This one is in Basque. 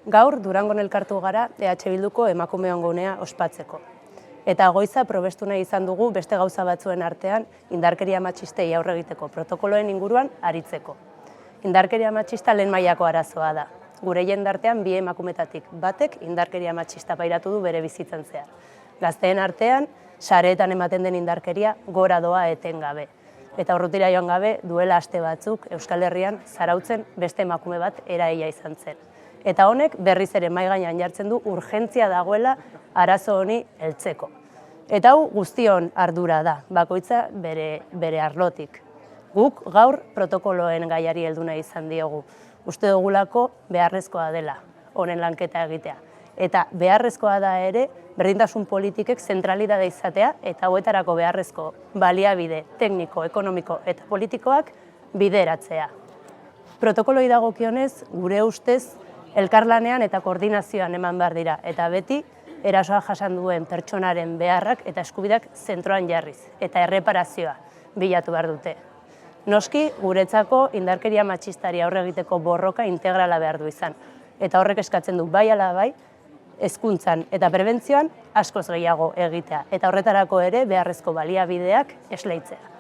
Gaur Durangon elkartu gara EH Bilduko emakumeon gunea ospatzeko. Eta goiza probestu nahi izan dugu beste gauza batzuen artean indarkeria matxistei aurre egiteko protokoloen inguruan aritzeko. Indarkeria matxista lehen mailako arazoa da. Gure jendartean bi emakumetatik batek indarkeria matxista pairatu du bere bizitzan zehar. Gazteen artean, sareetan ematen den indarkeria gora doa etengabe. Eta urrutira joan gabe duela aste batzuk Euskal Herrian Zarautzen beste emakume bat eraila izan zen. Eta honek berriz ere mahai gainean jartzen du urgentzia dagoela arazo honi heltzeko. Eta hau guztion ardura da, bakoitza bere arlotik. Guk gaur protokoloen gaiari heldu nahi izan diogu. Uste dugulako beharrezkoa dela honen lanketa egitea. Eta beharrezkoa da ere berdintasun politikek zentralidade izatea eta hauetarako beharrezko baliabide tekniko, ekonomiko eta politikoak bideratzea. Protokoloi dagokionez, gure ustez, elkarlanean eta koordinazioan eman behar dira, eta beti erasoa jasan duen pertsonaren beharrak eta eskubideak zentroan jarriz, eta erreparazioa bilatu behar dute. Noski, guretzako indarkeria matxistari aurre egiteko borroka integrala behar du izan, eta horrek eskatzen du bai ala bai, hezkuntzan eta prebentzioan askoz gehiago egitea, eta horretarako ere beharrezko baliabideak esleitzea.